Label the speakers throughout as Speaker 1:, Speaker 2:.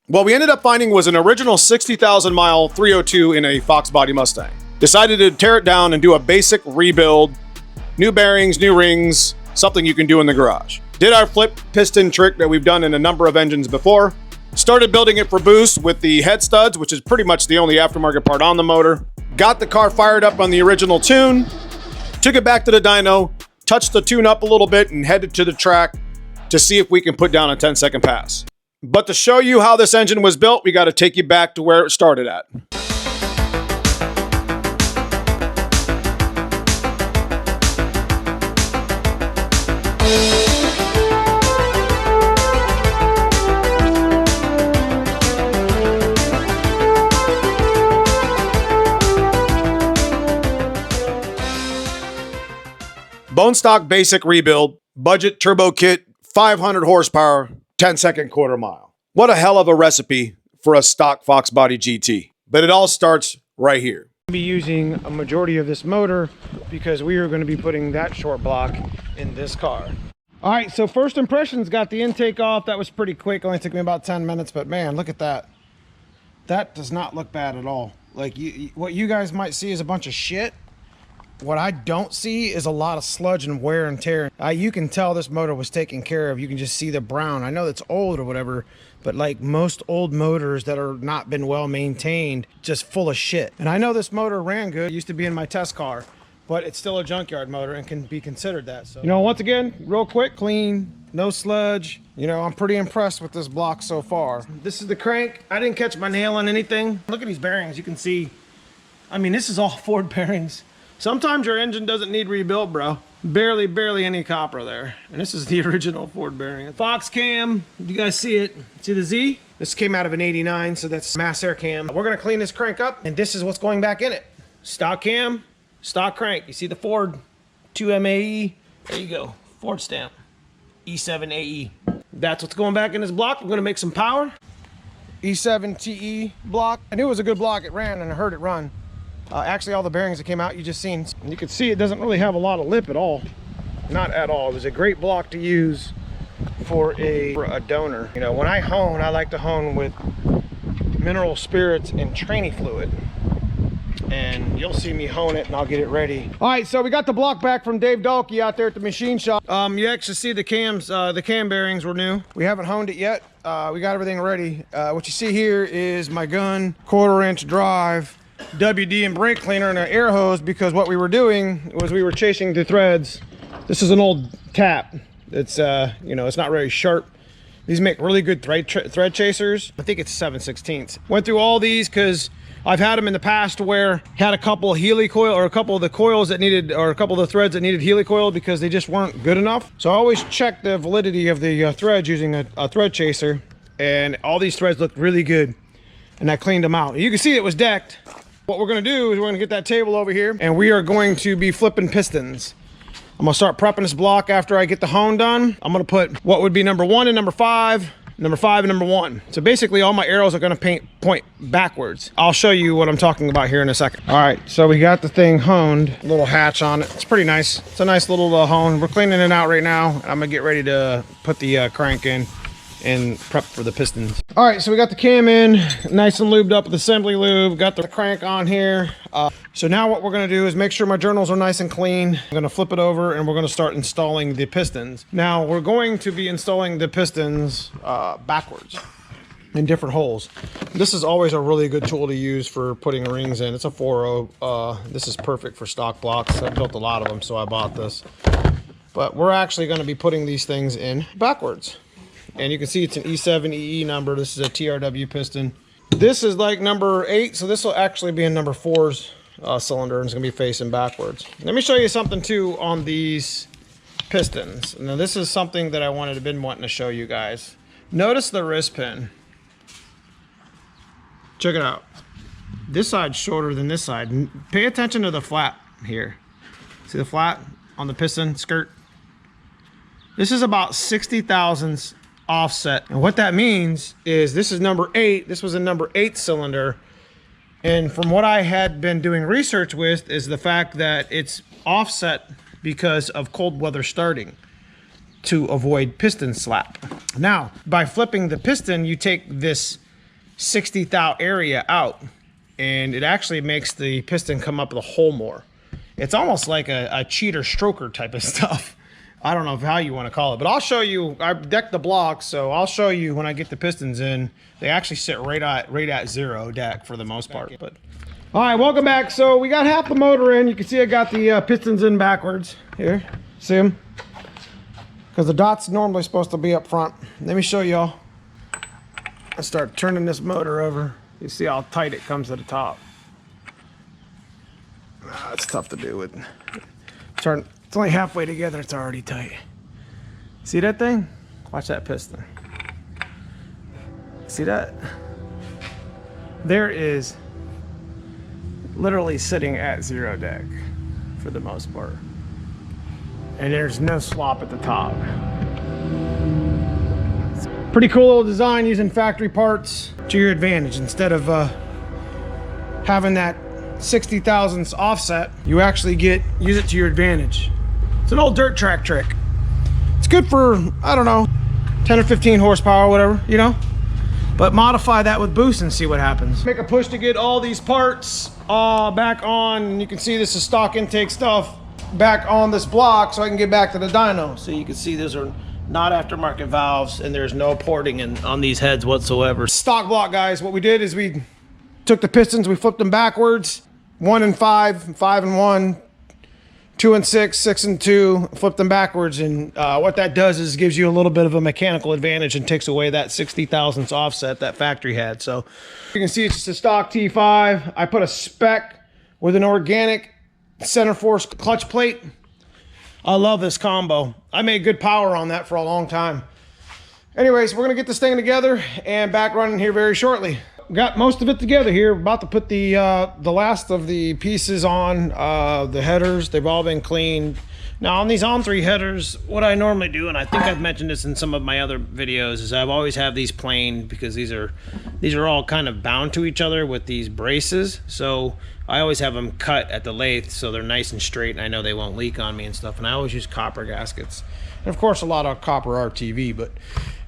Speaker 1: What we ended up finding was an original 60,000 mile 302 in a foxbody Mustang. Decided to tear it down and do a basic rebuild. New bearings, new rings, something you can do in the garage. Did our flip piston trick that we've done in a number of engines before. Started building it for boost with the head studs, which is pretty much the only aftermarket part on the motor. Got the car fired up on the original tune. Took it back to the dyno, touched the tune up a little bit and headed to the track to see if we can put down a 10-second pass. But to show you how this engine was built, we got to take you back to where it started at. Bone stock basic rebuild, budget turbo kit, 500 horsepower, 10-second quarter mile. What a hell of a recipe for a stock foxbody GT. But it all starts right here.
Speaker 2: I'll be using a majority of this motor because we are going to be putting that short block in this car. All right, so first impressions, got the intake off. That was pretty quick. Only took me about 10 minutes, but man, look at that. That does not look bad at all. Like what you guys might see is a bunch of shit. What I don't see is a lot of sludge and wear and tear. You can tell this motor was taken care of. You can just see the brown. I know that's old or whatever, but like most old motors that are not been well maintained, just full of shit. And I know this motor ran good. It used to be in my test car, but it's still a junkyard motor and can be considered that. So, you know, once again, real quick, clean, no sludge. You know, I'm pretty impressed with this block so far. This is the crank. I didn't catch my nail on anything. Look at these bearings. You can see, I mean, this is all Ford bearings. Sometimes your engine doesn't need rebuilt, bro. Barely any copper there. And this is the original Ford bearing. Fox cam, you guys see it? See the Z? This came out of an 89, so that's mass air cam. We're gonna clean this crank up, and this is what's going back in it. Stock cam, stock crank. You see the Ford 2MAE? There you go, Ford stamp. E7AE. That's what's going back in this block. We're gonna make some power. E7TE block. I knew it was a good block. It ran, and I heard it run. Actually, all the bearings that came out, you just seen. And you can see it doesn't really have a lot of lip at all. Not at all. It was a great block to use for a donor. You know, when I hone, I like to hone with mineral spirits and tranny fluid. And you'll see me hone it and I'll get it ready. All right, so we got the block back from Dave Dalkey out there at the machine shop. You actually see the cams, the cam bearings were new. We haven't honed it yet. We got everything ready. What you see here is my gun, 1/4-inch drive, WD and brake cleaner and an air hose, because what we were doing was we were chasing the threads. This is an old tap. It's you know, it's not very sharp. These make really good thread chasers. I think it's 7/16. Went through all these because I've had them in the past where had a couple of helicoil, or a couple of the coils that needed, or a couple of the threads that needed helicoil because they just weren't good enough. So I always check the validity of the threads using a thread chaser, and all these threads looked really good, and I cleaned them out. You can see it was decked. What we're gonna do is we're gonna get that table over here, and we are going to be flipping pistons. I'm gonna start prepping this block after I get the hone done. I'm gonna put what would be number 1 and number 5, number 5 and number 1. So basically all my arrows are gonna point backwards. I'll show you what I'm talking about here in a second. All right, so we got the thing honed, a little hatch on it. It's pretty nice. It's a nice little hone. We're cleaning it out right now. I'm gonna get ready to put the crank in and prep for the pistons. All right, so we got the cam in, nice and lubed up with assembly lube, got the crank on here. So now what we're gonna do is make sure my journals are nice and clean. I'm gonna flip it over and we're gonna start installing the pistons. Now we're going to be installing the pistons backwards in different holes. This is always a really good tool to use for putting rings in. It's a 4.0. This is perfect for stock blocks. I built a lot of them, so I bought this. But we're actually gonna be putting these things in backwards. And you can see it's an E7EE number. This is a TRW piston. This is like number 8, so this will actually be in number 4's cylinder, and it's gonna be facing backwards. Let me show you something too on these pistons. Now this is something that I've been wanting to show you guys. Notice the wrist pin. Check it out. This side's shorter than this side. Pay attention to the flap here. See the flap on the piston skirt? This is about 60 thousandths offset, and what that means is this is number 8. This was a number 8 cylinder, and from what I had been doing research with is the fact that it's offset because of cold weather starting to avoid piston slap. Now by flipping the piston, you take this 60 thou area out, and it actually makes the piston come up the hole more. It's almost like a cheater stroker type of stuff. I don't know how you want to call it, but I'll show you. I decked the blocks, so I'll show you when I get the pistons in. They actually sit right at zero deck for the most part. But all right, welcome back. So we got half the motor in. You can see I got the pistons in backwards here. See them? Because the dot's normally supposed to be up front. Let me show y'all. I start turning this motor over. You see how tight it comes to the top. It's tough to do with. It's only halfway together, it's already tight. See that thing? Watch that piston. See that? There is literally sitting at zero deck for the most part. And there's no slop at the top. Pretty cool little design using factory parts to your advantage. Instead of having that 60 thousandths offset, you actually use it to your advantage. It's an old dirt track trick. It's good for, I don't know, 10 or 15 horsepower, whatever, you know? But modify that with boost and see what happens. Make a push to get all these parts back on, and you can see this is stock intake stuff back on this block so I can get back to the dyno. So you can see these are not aftermarket valves, and there's no porting on these heads whatsoever. Stock block, guys. What we did is we took the pistons, we flipped them backwards, 1 and 5, 5 and 1, 2 and 6, 6 and 2, flip them backwards, and what that does is gives you a little bit of a mechanical advantage and takes away that 60 thousandths offset that factory had. So you can see it's just a stock T5. I put a spec with an organic center force clutch plate. I love this combo. I made good power on that for a long time. Anyways, we're gonna get this thing together and back running here very shortly. Got most of it together here. About to put the last of the pieces on the headers. They've all been cleaned. Now on these on3 headers, what I normally do, and I think I've mentioned this in some of my other videos, is I've always have these planed because these are all kind of bound to each other with these braces. So I always have them cut at the lathe so they're nice and straight, and I know they won't leak on me and stuff. And I always use copper gaskets, and of course a lot of copper RTV. But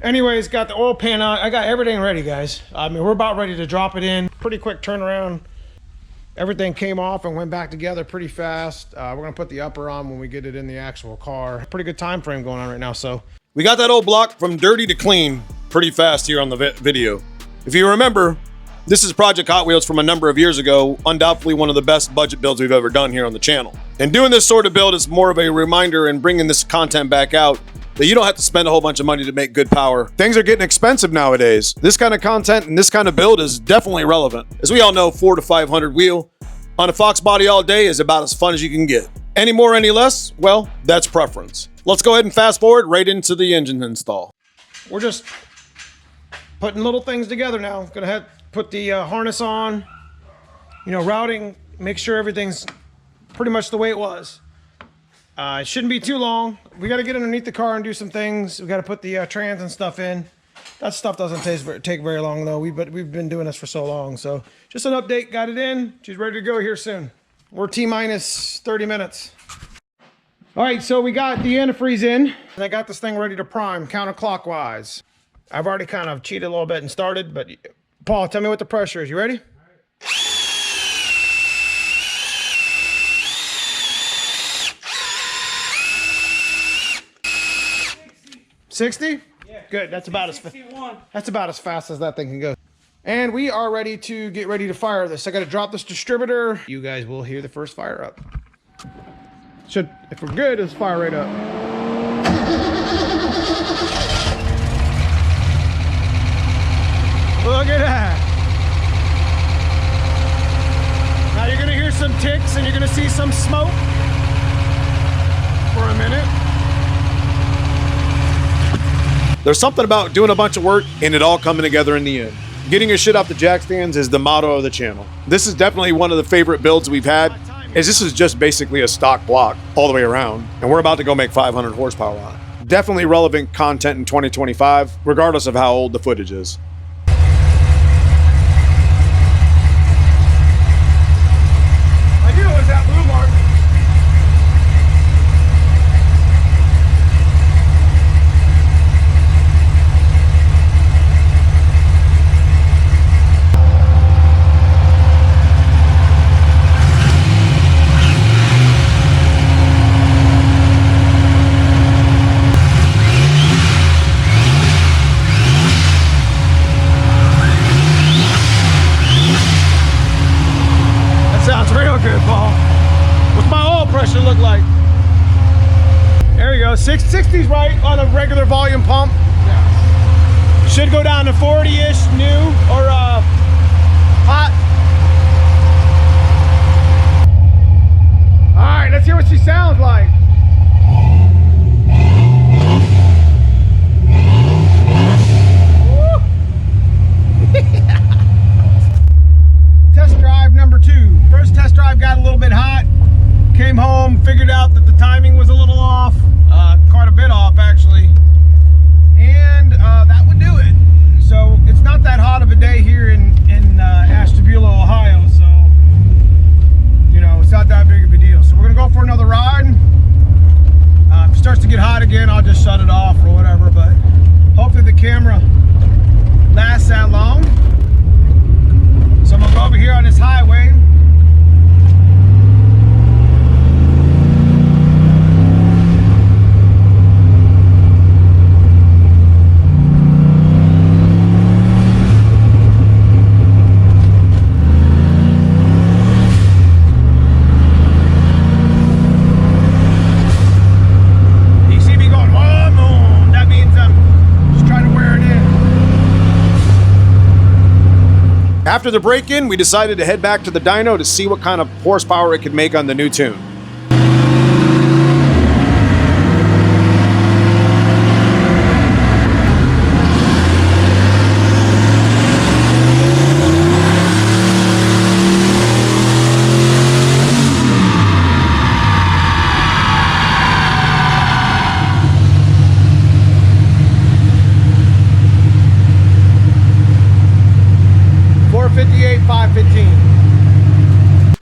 Speaker 2: anyways, got the oil pan on. I got everything ready, guys. I mean, we're about ready to drop it in. Pretty quick turnaround. Everything came off and went back together pretty fast. We're gonna put the upper on when we get it in the actual car. Pretty good time frame going on right now. So
Speaker 1: we got that old block from dirty to clean pretty fast here on the video. If you remember, this is Project Hot Wheels from a number of years ago, undoubtedly one of the best budget builds we've ever done here on the channel. And doing this sort of build is more of a reminder and bringing this content back out that you don't have to spend a whole bunch of money to make good power. Things are getting expensive nowadays. This kind of content and this kind of build is definitely relevant. As we all know, 400 to 500 wheel on a fox body all day is about as fun as you can get. Any more, any less? Well, that's preference. Let's go ahead and fast forward right into the engine install.
Speaker 2: we're just putting little things together now. Gonna have put the harness on, you know, routing, make sure everything's pretty much the way it was. It shouldn't be too long. We got to get underneath the car and do some things. We got to put the trans and stuff in. That stuff doesn't take very long though. We've been doing this for so long. So just an update. Got it in. She's ready to go here soon. We're T-minus 30 minutes. All right, so we got the antifreeze in, and I got this thing ready to prime counterclockwise. I've already kind of cheated a little bit and started, but Paul, tell me what the pressure is. You ready? 60? Yeah. Good. That's about as fast as that thing can go. And we are ready to get ready to fire this. I got to drop this distributor. You guys will hear the first fire up. Should, if we're good, let's fire right up. Look at that. Now you're gonna hear some ticks and you're gonna see some smoke for a minute.
Speaker 1: There's something about doing a bunch of work and it all coming together in the end. Getting your shit off the jack stands is the motto of the channel. This is definitely one of the favorite builds we've had, as this is just basically a stock block all the way around, and we're about to go make 500 horsepower on it. Definitely relevant content in 2025, regardless of how old the footage is.
Speaker 2: I knew it was that blue mark. 660's right on a regular volume pump. Yeah. Should go down to 40-ish new or hot. All right, let's hear what she sounds like. Test drive number 2. First test drive got a little bit hot. Came home, figured out that the timing was a little off, quite a bit off actually, and that would do it. So it's not that hot of a day here in Ashtabula, Ohio, so you know, it's not that big of a deal. So we're gonna go for another ride. If it starts to get hot again, I'll just shut it off or whatever, but hopefully the camera lasts that long. So I'm gonna go over here on this highway.
Speaker 1: After the break-in, we decided to head back to the dyno to see what kind of horsepower it could make on the new tune.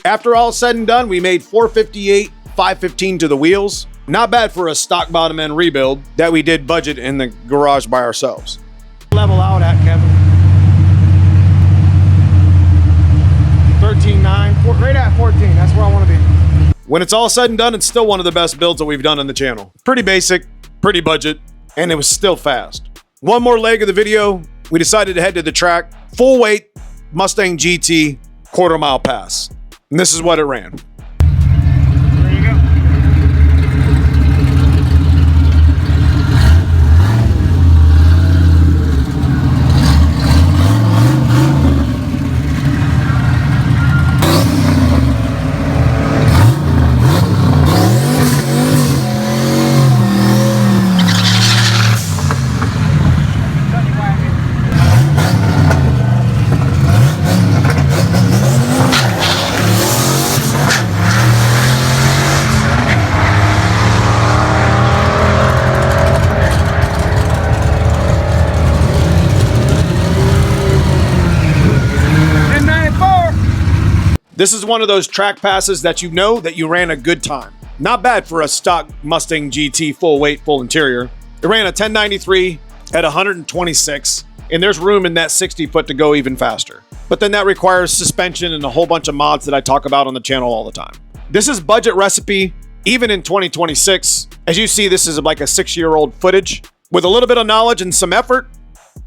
Speaker 1: After all said and done, we made 458, 515 to the wheels. Not bad for a stock bottom end rebuild that we did budget in the garage by ourselves.
Speaker 2: Level out at, Kevin. 13.9, right at 14, that's where I want to be.
Speaker 1: When it's all said and done, it's still one of the best builds that we've done on the channel. Pretty basic, pretty budget, and it was still fast. One more leg of the video, we decided to head to the track, full weight Mustang GT quarter-mile pass. And this is what it ran.
Speaker 2: There you go.
Speaker 1: This is one of those track passes that you know that you ran a good time. Not bad for a stock Mustang GT full weight, full interior. It ran a 1093 at 126, and there's room in that 60 foot to go even faster. But then that requires suspension and a whole bunch of mods that I talk about on the channel all the time. This is budget recipe, even in 2026. As you see, this is like a 6-year-old footage. With a little bit of knowledge and some effort,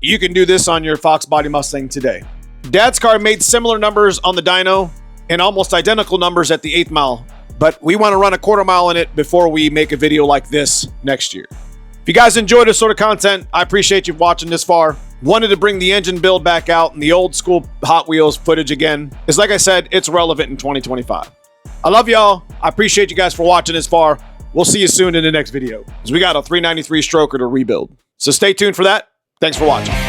Speaker 1: you can do this on your foxbody Mustang today. Dad's car made similar numbers on the dyno, and almost identical numbers at the 8th mile, but we want to run a quarter mile in it before we make a video like this next year. If you guys enjoy this sort of content, I appreciate you watching this far. Wanted to bring the engine build back out and the old school Hot Wheels footage again, is like I said, it's relevant in 2025. I love y'all. I appreciate you guys for watching this far. We'll see you soon in the next video, because we got a 393 stroker to rebuild. So stay tuned for that. Thanks for watching.